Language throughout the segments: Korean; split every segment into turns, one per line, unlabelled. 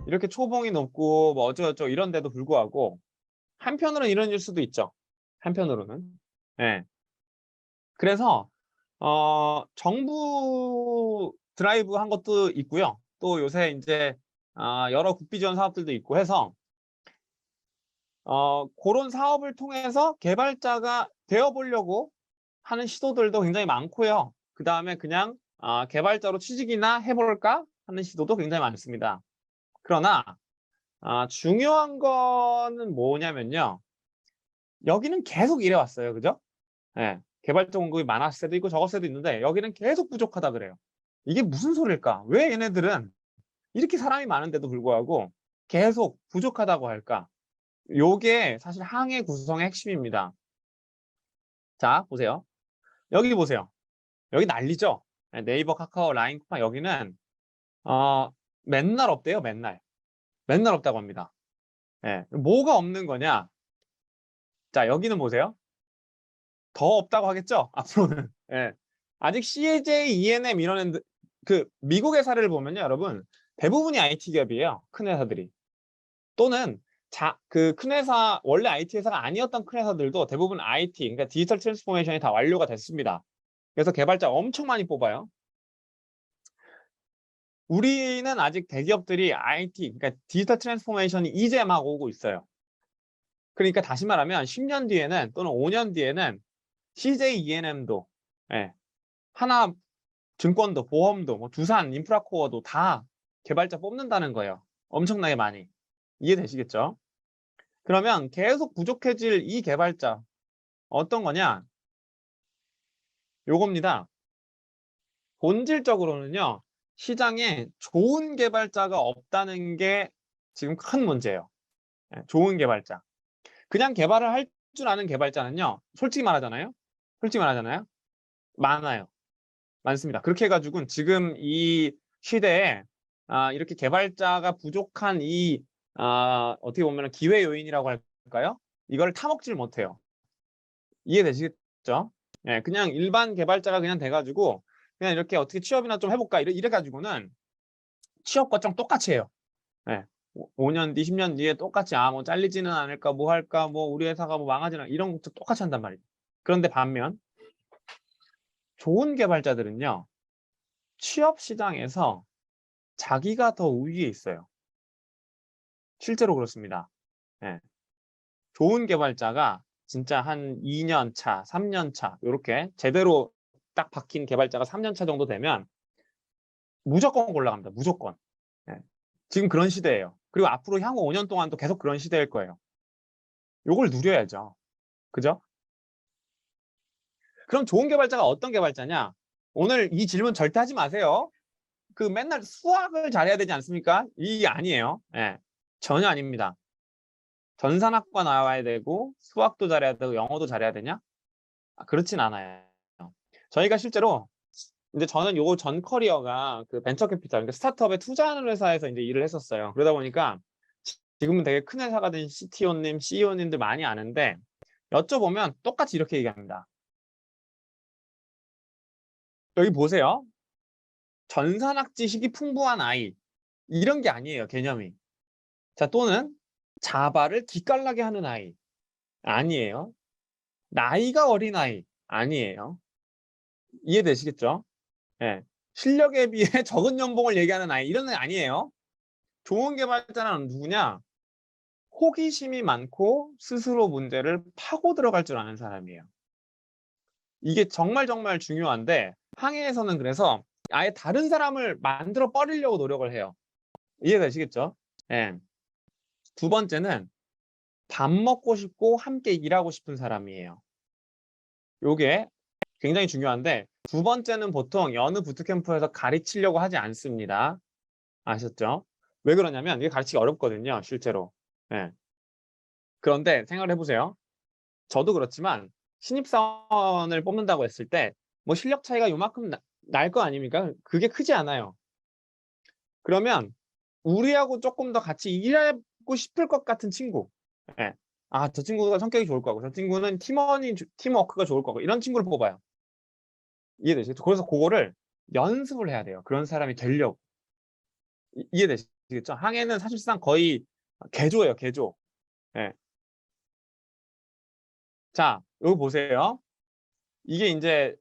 이렇게 초봉이 높고 뭐 어쩌고저쩌고 이런데도 불구하고 한편으로는 이런 일 수도 있죠. 한편으로는. 예. 그래서 정부 드라이브 한 것도 있고요. 또 요새 인제 여러 국비 지원 사업들도 있고 해서 고런 사업을 통해서 개발자가 되어 보려고 하는 시도들도 굉장히 많고요. 그다음에 그냥 '개발자로 취직이나 해 볼까?' 하는 시도도 굉장히 많습니다. 그러나 중요한 거는 뭐냐면요. 여기는 계속 이래 왔어요. 그죠? 예. 개발자 공급이 많았을 때도 있고 적었을 때도 있는데 여기는 계속 부족하다 그래요. 이게 무슨 소릴까? 왜 얘네들은 이렇게 사람이 많은데도 불구하고 계속 부족하다고 할까? 요게 사실 항해 구성의 핵심입니다. 자 보세요. 여기 보세요. 여기 난리죠? 예 네이버, 카카오, 라인, 쿠팡 여기는 어 맨날 없대요 맨날. 맨날 없다고 합니다. 예. 뭐가 없는 거냐? 자 여기는 보세요. 더 없다고 하겠죠? 앞으로는. 예. 아직 CJ, ENM 이런 애들 그 미국 회사를 보면요 여러분 대부분이 IT 기업이에요 큰 회사들이. 또는 그 큰 회사 원래 IT 회사가 아니었던 큰 회사들도 대부분 IT 그러니까 디지털 트랜스포메이션이 다 완료가 됐습니다. 그래서 개발자 엄청 많이 뽑아요. 우리는 아직 대기업들이 IT 그러니까 디지털 트랜스포메이션이 이제 막 오고 있어요. 그러니까 다시 말하면 10년 뒤에는 또는 5년 뒤에는 CJ ENM도 예 하나증권도 보험도 뭐 두산 인프라코어도 다 개발자 뽑는다는 거예요. 엄청나게 많이. 이해되시겠죠? 그러면 계속 부족해질 이 개발자 어떤 거냐? 요겁니다. 본질적으로는요. 시장에 좋은 개발자가 없다는 게 지금 큰 문제예요. 예 좋은 개발자. 그냥 개발을 할 줄 아는 개발자는요. 솔직히 말하잖아요. 많아요. 많습니다. 그렇게 해 가지고는 지금 이 시대에 이렇게 개발자가 부족한 이 어떻게 보면은 기회 요인이라고 할까요? 이걸 타먹지를 못해요. 이해되시겠죠? 예. 그냥 일반 개발자가 그냥 돼 가지고 그냥 이렇게 '어떻게 취업이나 좀 해 볼까?' 이래 가지고는 취업 과정 똑같이 해요. 예. 5년 뒤, 10년 뒤에 똑같이 '아 뭐 잘리지는 않을까? 뭐 할까? 뭐 우리 회사가 뭐 망하지는' 이런 것도 똑같이 한단 말이에요. 그런데 반면 좋은 개발자들은요. 취업 시장에서 자기가 더 우위에 있어요. 실제로 그렇습니다. 예. 좋은 개발자가 진짜 한 2년 차, 3년 차 요렇게 제대로 딱 박힌 개발자가 3년 차 정도 되면 무조건 올라갑니다. 무조건. 예. 지금 그런 시대예요. 그리고 앞으로 향후 5년 동안도 계속 그런 시대일 거예요. 요걸 누려야죠. 그죠? 그럼 좋은 개발자가 어떤 개발자냐? 오늘 이 질문 절대 하지 마세요. 그 맨날 수학을 잘해야 되지 않습니까? 이게 아니에요. 예. 전혀 아닙니다. 전산학과 나와야 되고 수학도 잘해야 되고 영어도 잘해야 되냐? 그렇진 않아요. 저희가 실제로 인제 저는 요 전 커리어가 그 벤처 캐피탈 그러니까 스타트업에 투자하는 회사에서 인제 일을 했었어요. 그러다 보니까 지금은 되게 큰 회사가 된 CTO님, CEO님들 많이 아는데 여쭤보면 똑같이 이렇게 얘기합니다. 여기 보세요. 전산학 지식이 풍부한 아이 이런 게 아니에요 개념이. 자 또는 자바를 기깔나게 하는 아이 아니에요. 나이가 어린 아이 아니에요. 이해되시겠죠? 예. 실력에 비해 적은 연봉을 얘기하는 아이 이런 애 아니에요. 좋은 개발자는 누구냐? 호기심이 많고 스스로 문제를 파고 들어갈 줄 아는 사람이에요. 이게 정말 정말 중요한데 항해에서는 그래서 아예 다른 사람을 만들어 버리려고 노력을 해요. 이해되시겠죠? 예. 두 번째는 밥 먹고 싶고 함께 일하고 싶은 사람이에요. 요게 굉장히 중요한데 두 번째는 보통 여느 부트캠프에서 가르치려고 하지 않습니다. 아셨죠? 왜 그러냐면 이게 가르치기 어렵거든요, 실제로. 예. 그런데 생각을 해 보세요. 저도 그렇지만 신입사원을 뽑는다고 했을 때 뭐 실력 차이가 요만큼 날 거 아닙니까? 그게 크지 않아요. 그러면 우리하고 쪼끔 더 같이 일하고 싶을 것 같은 친구. 예. 아 저 친구가 성격이 좋을 거고 저 친구는 팀워크가 좋을 거고 이런 친구를 뽑아요. 이해되시겠죠? 그래서 고거를 연습을 해야 돼요, 그런 사람이 되려고. 이해되시죠? 아시겠죠? 항해는 사실상 거의 개조예요, 개조. 예. 자, 여기 보세요. 이게 인제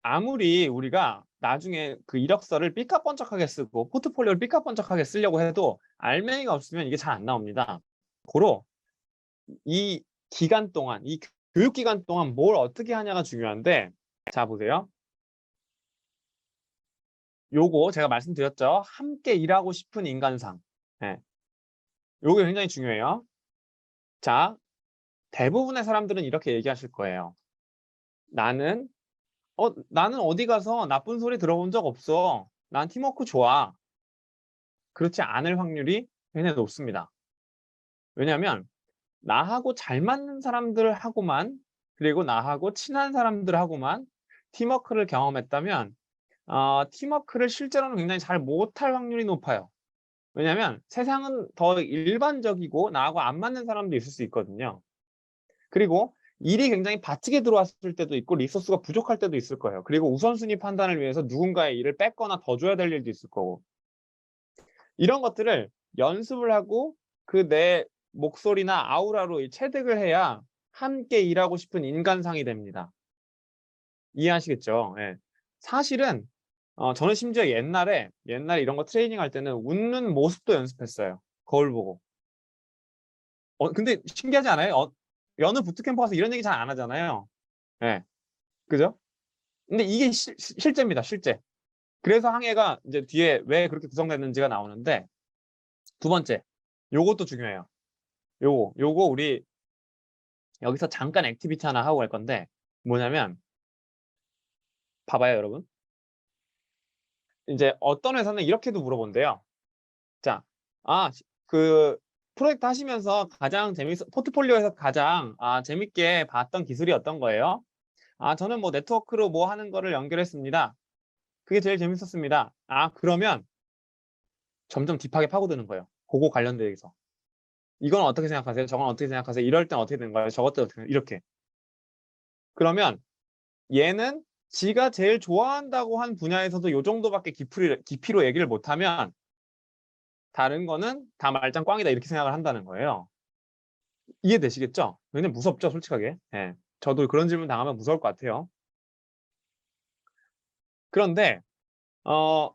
아무리 우리가 나중에 그 이력서를 삐까뻔쩍하게 쓰고 포트폴리오를 삐까뻔쩍하게 쓰려고 해도 알맹이가 없으면 이게 잘 안 나옵니다. 고로 이 기간 동안, 이 교육 기간 동안 뭘 어떻게 하냐가 중요한데, 자 보세요. 요거 제가 말씀드렸죠. 함께 일하고 싶은 인간상. 예. 요게 굉장히 중요해요. 자, 대부분의 사람들은 이렇게 얘기하실 거예요. 나는 나는 어디 가서 나쁜 소리 들어본 적 없어. 난 팀워크 좋아. 그렇지 않을 확률이 굉장히 높습니다. 왜냐하면 나하고 잘 맞는 사람들하고만, 그리고 나하고 친한 사람들하고만 팀워크를 경험했다면 팀워크를 실제로는 굉장히 잘 못할 확률이 높아요. 왜냐하면 세상은 더 일반적이고 나하고 안 맞는 사람도 있을 수 있거든요. 그리고 일이 굉장히 바치게 들어왔을 때도 있고 리소스가 부족할 때도 있을 거예요. 그리고 우선순위 판단을 위해서 누군가의 일을 뺏거나 더 줘야 될 일도 있을 거고. 이런 것들을 연습을 하고 그 내 목소리나 아우라로 체득을 해야 함께 일하고 싶은 인간상이 됩니다. 이해하시겠죠? 예. 사실은 저는 심지어 옛날에 이런 거 트레이닝할 때는 웃는 모습도 연습했어요, 거울 보고. 근데 신기하지 않아요? 여느 부트캠프 가서 이런 얘기 잘 안 하잖아요. 예. 그죠? 근데 이게 실제입니다, 실제. 그래서 항해가 이제 뒤에 왜 그렇게 구성됐는지가 나오는데, 두 번째, 요것도 중요해요. 요거 우리 여기서 잠깐 액티비티 하나 하고 갈 건데, 뭐냐면 봐봐요, 여러분. 인제 어떤 회사는 이렇게도 물어본대요. 자, 그 프로젝트 하시면서 가장 포트폴리오에서 가장 재밌게 봤던 기술이 어떤 거예요? 저는 뭐 네트워크로 뭐 하는 거를 연결했습니다. 그게 제일 재밌었습니다. 그러면 점점 딥하게 파고드는 거예요, 고거 관련돼서. "이건 어떻게 생각하세요? 저건 어떻게 생각하세요? 이럴 땐 어떻게 되는 거예요? 저것 때 어떻게" 이렇게. 그러면 얘는 지가 제일 좋아한다고 한 분야에서도 요 정도밖에 깊이로 얘기를 못 하면 다른 거는 다 말짱 꽝이다, 이렇게 생각을 한다는 거예요. 이해되시겠죠? 왜냐면 무섭죠, 솔직하게. 예. 저도 그런 질문 당하면 무서울 것 같아요. 그런데 어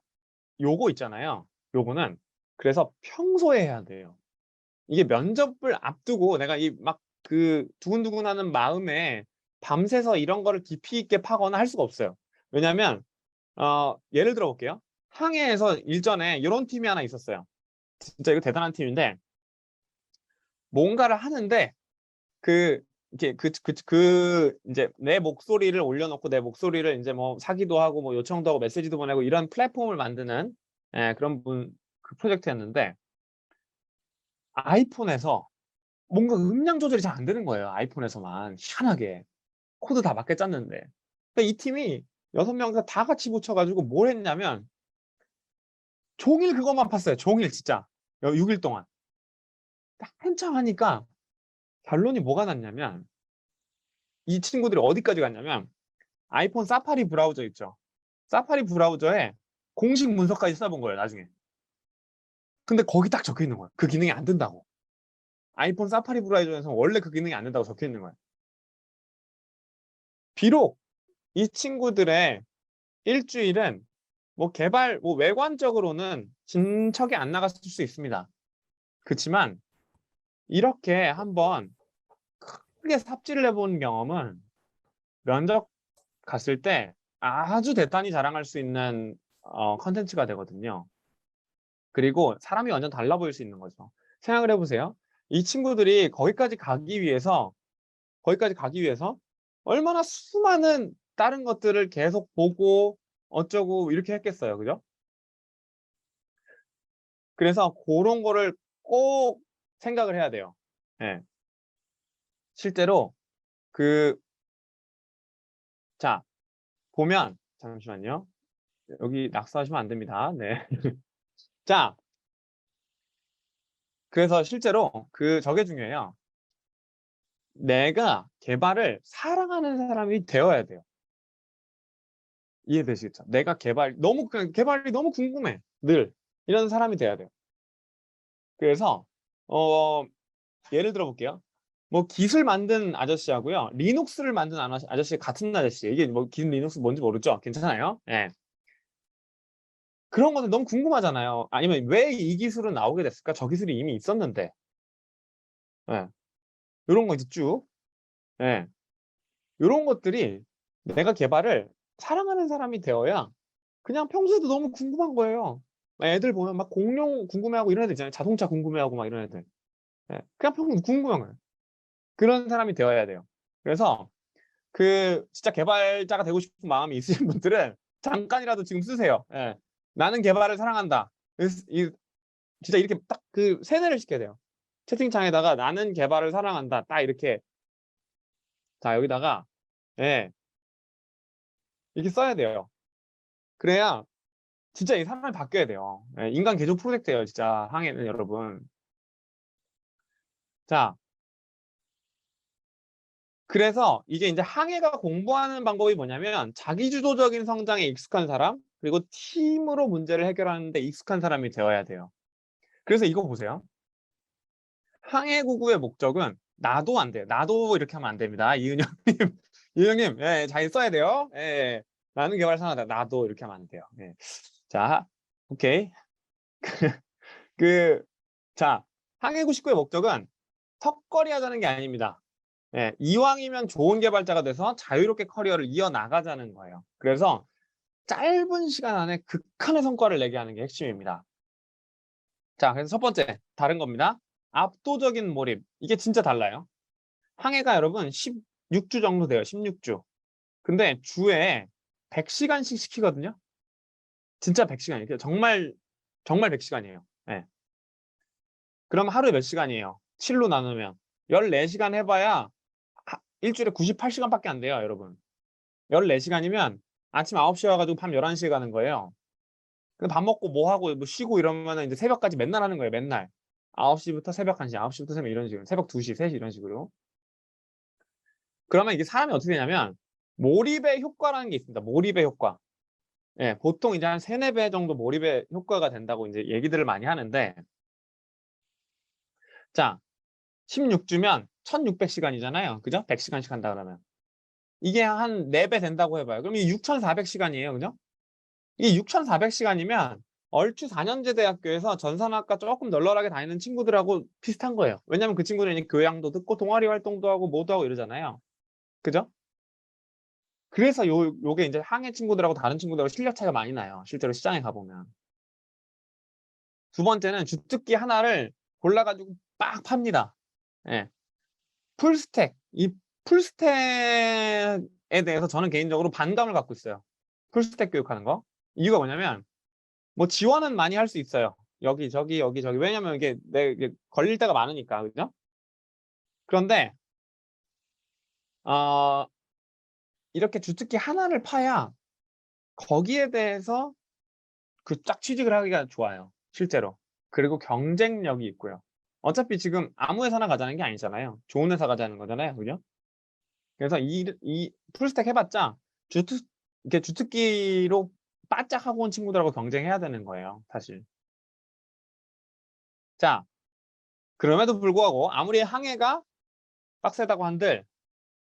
요거 있잖아요. 요거는 그래서 평소에 해야 돼요. 이게 면접을 앞두고 내가 이 막 그 두근두근하는 마음에 밤새서 이런 거를 깊이 있게 파거나 할 수가 없어요. 왜냐면 예를 들어 볼게요. 항해에서 일전에 요런 팀이 하나 있었어요. 진짜 이거 대단한 팀인데, 뭔가를 하는데 그 이렇게 인제 내 목소리를 올려놓고 내 목소리를 인제 뭐 사기도 하고 뭐 요청도 하고 메시지도 보내고 이런 플랫폼을 만드는, 그런 그 프로젝트였는데, 아이폰에서 뭔가 음량 조절이 잘 안 되는 거예요, 아이폰에서만 희한하게. 코드 다 맞게 짰는데. 그러니까 이 팀이 6 명이서 다 같이 붙여 가지고 뭘 했냐면 종일 그것만 팠어요, 종일 진짜. 6일 동안. 딱 한참 하니까 결론이 뭐가 났냐면, 이 친구들이 어디까지 갔냐면 아이폰 사파리 브라우저 있죠. 사파리 브라우저에 공식 문서까지 써본 거예요, 나중에. 근데 거기 딱 적혀 있는 거예요, 그 기능이 안 된다고. 아이폰 사파리 브라우저에서는 원래 그 기능이 안 된다고 적혀 있는 거예요. 비록 이 친구들의 일주일은 뭐 개발 뭐 외관적으로는 진척이 안 나갔을 수 있습니다. 그치만 이렇게 한번 크게 삽질을 해본 경험은 면접 갔을 때 아주 대단히 자랑할 수 있는 콘텐츠가 되거든요. 그리고 사람이 완전 달라 보일 수 있는 거죠. 생각을 해 보세요. 이 친구들이 거기까지 가기 위해서 얼마나 수많은 다른 것들을 계속 보고 어쩌고 이렇게 했겠어요. 그죠? 그래서 고런 거를 꼭 생각을 해야 돼요. 예. 실제로 그 자 보면, 잠시만요. 여기 낙서하시면 안 됩니다. 네. 자, 그래서 실제로 저게 중요해요. 내가 개발을 사랑하는 사람이 되어야 돼요. 이해되시겠죠? 내가 개발이 너무 궁금해, 늘. 이런 사람이 돼야 돼요. 그래서 예를 들어 볼게요. 뭐 기술 만든 아저씨하고요. 리눅스를 만든 아저씨 같은 아저씨. 이게 뭐 기술 리눅스 뭔지 모르죠? 괜찮아요. 예. 그런 것들 너무 궁금하잖아요. 아니면 왜 이 기술은 나오게 됐을까? 저 기술이 이미 있었는데. 예. 요런 거 이제 쭉. 예. 요런 것들이 내가 개발을 사랑하는 사람이 되어야 그냥 평소에도 너무 궁금한 거예요. 애들 보면 막 공룡 궁금해하고 이런 애들 있잖아요. 자동차 궁금해하고 막 이런 애들. 예. 그냥 평소에 궁금한 거예요. 그런 사람이 되어야 돼요. 그래서 진짜 개발자가 되고 싶은 마음이 있으신 분들은 잠깐이라도 지금 쓰세요. 예. 나는 개발을 사랑한다. 진짜 이렇게 딱 세뇌를 시켜야 돼요. 채팅창에다가 나는 개발을 사랑한다. 딱 이렇게. 자, 여기다가, 예, 이렇게 써야 돼요. 그래야 진짜 이 사람이 바뀌어야 돼요. 예, 인간 개조 프로젝트예요, 진짜. 항해는 여러분. 자, 그래서 이게 이제 항해가 공부하는 방법이 뭐냐면 자기주도적인 성장에 익숙한 사람, 그리고 팀으로 문제를 해결하는 데 익숙한 사람이 되어야 돼요. 그래서 이거 보세요. 항해구구의 목적은 나도 안 돼요. 나도 이렇게 하면 안 됩니다. 이은영님, 이은영님, 예, 잘 써야 돼요. 예, 나는 개발 산하다. 나도 이렇게 하면 안 돼요. 예. 자, 오케이. 자, 항해구 식구의 목적은 턱걸이 하자는 게 아닙니다. 예, 이왕이면 좋은 개발자가 돼서 자유롭게 커리어를 이어나가자는 거예요. 그래서 짧은 시간 안에 극한의 성과를 내게 하는 게 핵심입니다. 자, 그래서 첫 번째, 다른 겁니다. 압도적인 몰입. 이게 진짜 달라요. 항해가 여러분 16주 정도 돼요. 16주. 근데 주에 100시간씩 시키거든요. 진짜 100시간이에요. 정말 100시간이에요. 예. 그럼 하루에 몇 시간이에요? 7로 나누면 14시간 해봐야 일주일에 98시간밖에 안 돼요, 여러분. 14시간이면 아침 9시에 와가지고 밤 11시에 가는 거예요. 근데 밥 먹고 뭐 하고 뭐 쉬고 이러면은 이제 새벽까지 맨날 하는 거예요, 맨날. 9시부터 새벽 1시, 9시부터 새벽 이런 식으로. 새벽 2시, 3시 이런 식으로. 그러면 이게 사람이 어떻게 되냐면 몰입의 효과라는 게 있습니다. 몰입의 효과. 예, 보통 이제 한 3, 4배 정도 몰입의 효과가 된다고 이제 얘기들을 많이 하는데, 자, 16주면 1600시간이잖아요. 그죠? 100시간씩 한다 그러면. 이게 한 4배 된다고 해봐요. 그럼 이게 6400시간이에요. 그죠? 이게 6400시간이면 얼추 4년제 대학교에서 전산학과 조금 널널하게 다니는 친구들하고 비슷한 거예요. 왜냐면 그 친구들은 교양도 듣고 동아리 활동도 하고 뭐도 하고 이러잖아요. 그죠? 그래서 요게 이제 항해 친구들하고 다른 친구들하고 실력 차이가 많이 나요. 실제로 시장에 가보면. 두 번째는 주특기 하나를 골라가지고 빡 팝니다. 예. 풀스택. 이 풀스택에 대해서 저는 개인적으로 반감을 갖고 있어요. 풀스택 교육하는 거. 이유가 뭐냐면, 뭐 지원은 많이 할 수 있어요. 여기, 저기, 여기, 저기. 왜냐면 이게 걸릴 때가 많으니까. 그죠? 그런데, 어, 이렇게 주특기 하나를 파야 거기에 대해서 딱 취직을 하기가 좋아요. 실제로. 그리고 경쟁력이 있고요. 어차피 지금 아무 회사나 가자는 게 아니잖아요. 좋은 회사 가자는 거잖아요. 그죠? 그래서 이 풀스택 해봤자 이렇게 주특기로 바짝 하고 온 친구들하고 경쟁해야 되는 거예요. 사실. 자, 그럼에도 불구하고 아무리 항해가 빡세다고 한들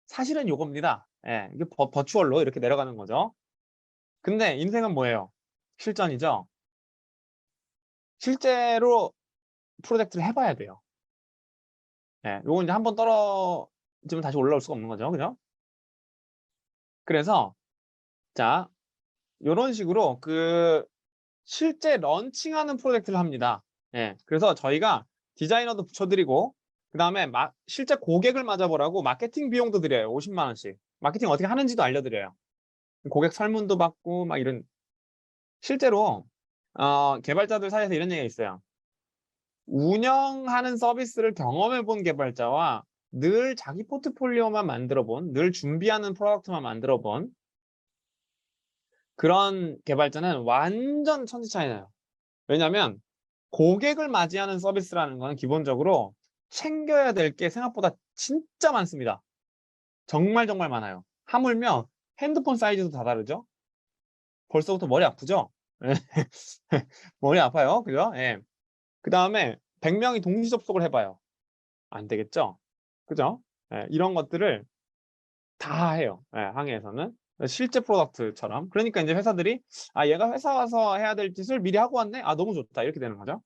사실은 요겁니다. 예, 이게 버추얼로 이렇게 내려가는 거죠. 근데 인생은 뭐예요? 실전이죠. 실제로 프로젝트를 해봐야 돼요. 예, 요건 이제 한번 떨어지면 다시 올라올 수가 없는 거죠. 그죠? 그래서, 자, 요런 식으로 실제 런칭하는 프로젝트를 합니다. 예, 그래서 저희가 디자이너도 붙여드리고, 그 다음에 실제 고객을 맞아보라고 마케팅 비용도 드려요. 50만 원씩. 마케팅 어떻게 하는지도 알려드려요. 고객 설문도 받고, 막 실제로, 개발자들 사이에서 이런 얘기가 있어요. 운영하는 서비스를 경험해 본 개발자와 늘 자기 포트폴리오만 만들어 본, 늘 준비하는 프로덕트만 만들어 본 그런 개발자는 완전 천지 차이 나요. 왜냐면 고객을 맞이하는 서비스라는 거는 기본적으로 챙겨야 될 게 생각보다 진짜 많습니다. 정말 정말 많아요. 하물며 핸드폰 사이즈도 다 다르죠? 벌써부터 머리 아프죠? 머리 아파요. 그죠? 예. 그 다음에 100명이 동시 접속을 해봐요. 안 되겠죠? 그죠? 예, 이런 것들을 다 해요. 예, 항해에서는. 실제 프로덕트처럼. 그러니까 이제 회사들이 얘가 회사 와서 해야 될 짓을 미리 하고 왔네? 너무 좋다. 이렇게 되는 거죠.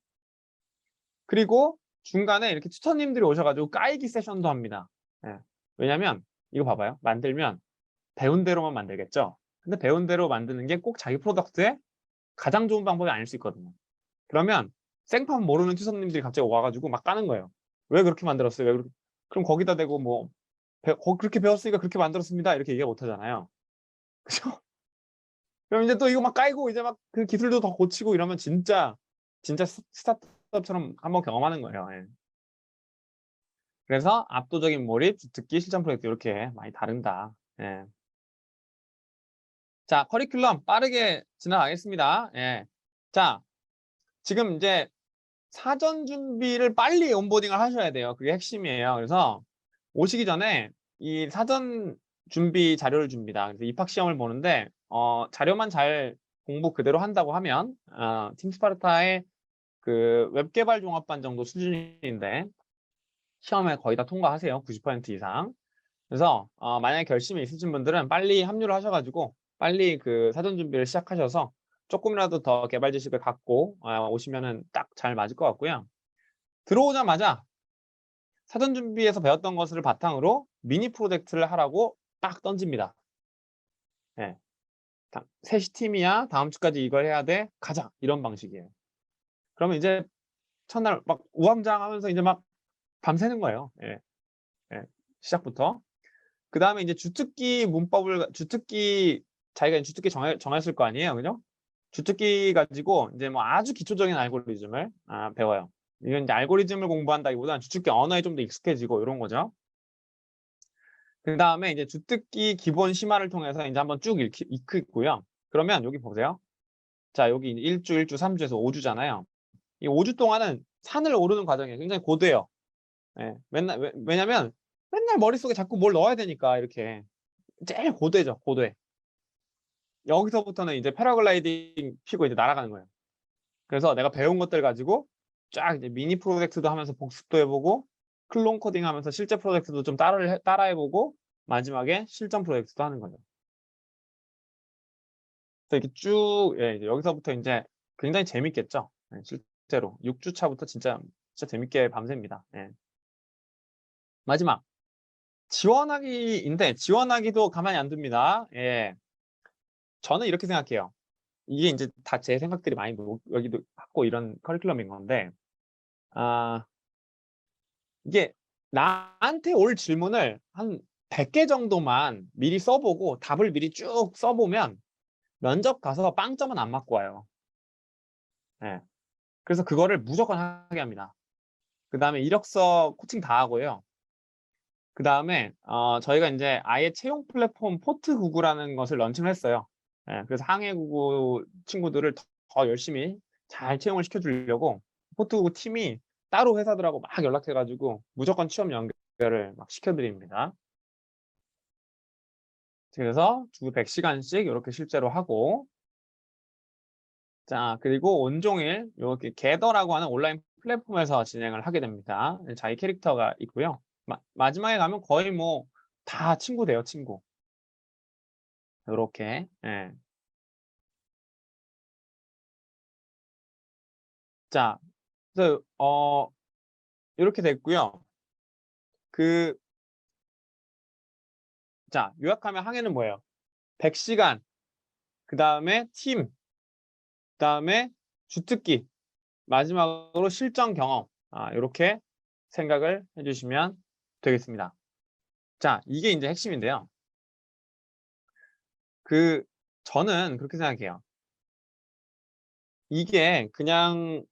그리고 중간에 이렇게 투터님들이 오셔가지고 까이기 세션도 합니다. 예. 왜냐면 이거 봐봐요. 만들면 배운 대로만 만들겠죠. 근데 배운 대로 만드는 게 꼭 자기 프로덕트의 가장 좋은 방법이 아닐 수 있거든요. 그러면 생판 모르는 투서님들이 갑자기 와가지고 막 까는 거예요. 왜 그렇게 만들었어요? 왜 그렇게... 그럼 거기다 대고 뭐 그렇게 배웠으니까 그렇게 만들었습니다. 이렇게 얘기 못 하잖아요. 그죠? 그럼 이제 또 이거 막 깔고 이제 막 그 기술도 더 고치고 이러면 진짜 스타트업처럼 한번 경험하는 거예요. 예. 그래서 압도적인 몰입, 주특기, 실전 프로젝트 이렇게 많이 다른다. 예. 자, 커리큘럼 빠르게 지나가겠습니다. 예. 자, 지금 이제 사전 준비를 빨리 온보딩을 하셔야 돼요. 그게 핵심이에요. 그래서 오시기 전에 이 사전 준비 자료를 줍니다. 그래서 입학 시험을 보는데 자료만 잘 공부 그대로 한다고 하면 팀스파르타의 그 웹개발 종합반 정도 수준인데 시험에 거의 다 통과하세요. 90% 이상. 그래서 만약에 결심이 있으신 분들은 빨리 합류를 하셔가지고 빨리 그 사전 준비를 시작하셔서 조금이라도 더 개발 지식을 갖고 오시면은 딱 잘 맞을 것 같고요. 들어오자마자 사전 준비에서 배웠던 것을 바탕으로 미니 프로젝트를 하라고 딱 던집니다. 예. 3시 팀이야. 다음 주까지 이걸 해야 돼. 가자. 이런 방식이에요. 그러면 이제 첫날 막 우왕좌왕하면서 이제 막 밤새는 거예요. 예. 예. 시작부터. 그 다음에 이제 자기가 주특기 정했을 거 아니에요. 그죠? 주특기 가지고 이제 뭐 아주 기초적인 알고리즘을 배워요. 이건 이제 알고리즘을 공부한다기보다는 주특기 언어에 좀 더 익숙해지고 이런 거죠. 그 다음에 이제 주특기 기본 심화를 통해서 이제 한번 쭉 익고요. 그러면 여기 보세요. 자, 여기 1주, 1주, 3주에서 5주잖아요. 이 5주 동안은 산을 오르는 과정이 굉장히 고돼요. 예, 왜냐면 맨날 머릿속에 자꾸 뭘 넣어야 되니까 이렇게 제일 고되죠, 고돼. 여기서부터는 이제 패러글라이딩 피고 이제 날아가는 거예요. 그래서 내가 배운 것들 가지고 쫙 이제 미니 프로젝트도 하면서 복습도 해보고 클론 코딩 하면서 실제 프로젝트도 좀 따라해보고 마지막에 실전 프로젝트도 하는 거죠. 그래서 이렇게 쭉 이제 여기서부터 이제 굉장히 재밌겠죠. 실제로 6주 차부터 진짜 재밌게 밤새입니다. 예. 마지막 지원하기인데 지원하기도 가만히 안 둡니다. 예. 저는 이렇게 생각해요. 이게 이제 다 제 생각들이 많이 여기도 갖고 이런 커리큘럼인 건데 이게 나한테 올 질문을 한 100개 정도만 미리 써보고 답을 미리 쭉 써보면 면접 가서 빵점은 안 맞고 와요. 예. 그래서 그거를 무조건 하게 합니다. 그 다음에 이력서 코칭 다 하고요. 그 다음에 저희가 이제 아예 채용 플랫폼 포트구구라는 것을 런칭을 했어요. 예, 그래서 항해구구 친구들을 더 열심히 잘 채용을 시켜주려고 포트구구 팀이 따로 회사들하고 막 연락해가지고 무조건 취업 연결을 막 시켜드립니다. 그래서 주 100시간씩 이렇게 실제로 하고 자 그리고 온종일 이렇게 게더라고 하는 온라인 플랫폼에서 진행을 하게 됩니다. 자기 캐릭터가 있고요. 마지막에 가면 거의 뭐 다 친구 돼요, 친구. 요렇게. 예. 자, 그래서 요렇게 됐고요. 자, 요약하면 항해는 뭐예요? 100시간, 그다음에 팀, 그다음에 주특기, 마지막으로 실전 경험. 요렇게 생각을 해 주시면 되겠습니다. 자, 이게 이제 핵심인데요. 저는 그렇게 생각해요. 이게 그냥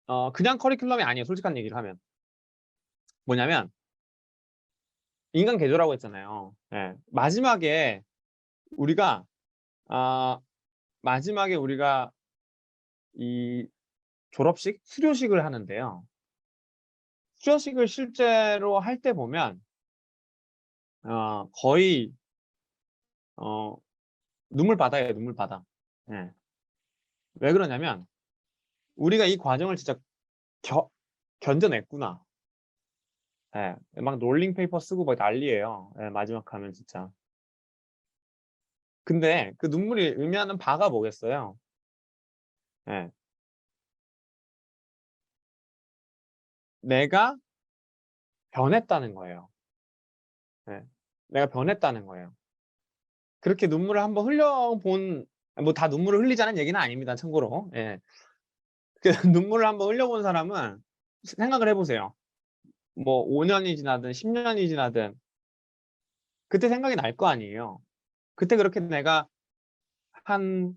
커리큘럼이 아니에요. 솔직한 얘기를 하면. 뭐냐면 인간 개조라고 했잖아요. 예. 우리가 아 마지막에 우리가 이 졸업식, 수료식을 하는데요. 수료식을 실제로 할 때 보면 거의 눈물 바다예요, 눈물 바다. 예. 왜 그러냐면 우리가 이 과정을 진짜 견뎌냈구나. 예. 막 롤링 페이퍼 쓰고 막 난리예요. 예, 마지막 하면 진짜. 근데 그 눈물이 의미하는 바가 뭐겠어요? 예. 내가 변했다는 거예요. 예. 내가 변했다는 거예요. 그렇게 눈물을 한번 흘려본, 뭐 다 눈물을 흘리자는 얘기는 아닙니다, 참고로. 예. 그 눈물을 한번 흘려본 사람은 생각을 해 보세요. 뭐 5 년이 지나든 10 년이 지나든 그때 생각이 날 거 아니에요. 그때 그렇게 내가 한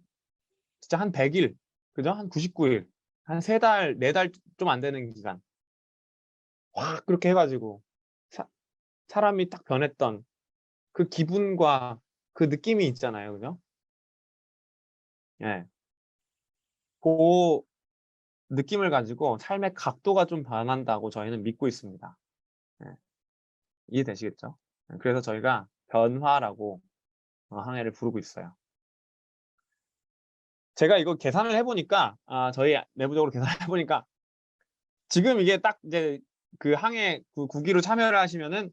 진짜 한 100 일, 그죠? 한 99 일, 한 3 달, 4달 좀 안 되는 기간 확 그렇게 해 가지고 사 사람이 딱 변했던 그 기분과 그 느낌이 있잖아요. 그죠? 예. 고 느낌을 가지고 삶의 각도가 좀 변한다고 저희는 믿고 있습니다. 예. 이해되시겠죠? 예, 그래서 저희가 변화라고 항해를 부르고 있어요. 제가 이거 계산을 해 보니까 저희 내부적으로 계산을 해 보니까 지금 이게 딱 이제 그 항해 그 구기로 참여를 하시면은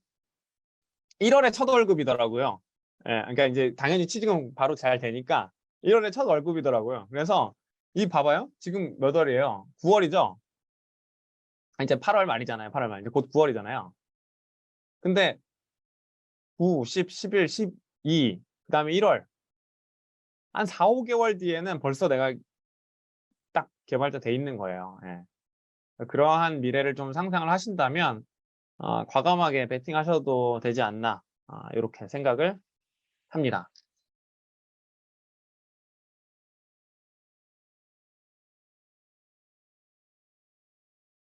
1 월에 첫 월급이더라고요. 예. 그러니까 인제 당연히 취직은 바로 잘 되니까 1 월에 첫 월급이더라고요. 그래서 이 봐봐요. 지금 몇 월이에요? 9 월이죠? 이제 8월 말이잖아요. 8월 말. 이제 곧 9 월이잖아요. 근데 9, 10, 11, 12 그다음에 1 월 한 4-5 개월 뒤에는 벌써 내가 딱 개발자 돼 있는 거예요. 예. 그러한 미래를 좀 상상을 하신다면 과감하게 베팅하셔도 되지 않나 요렇게 생각을 합니다.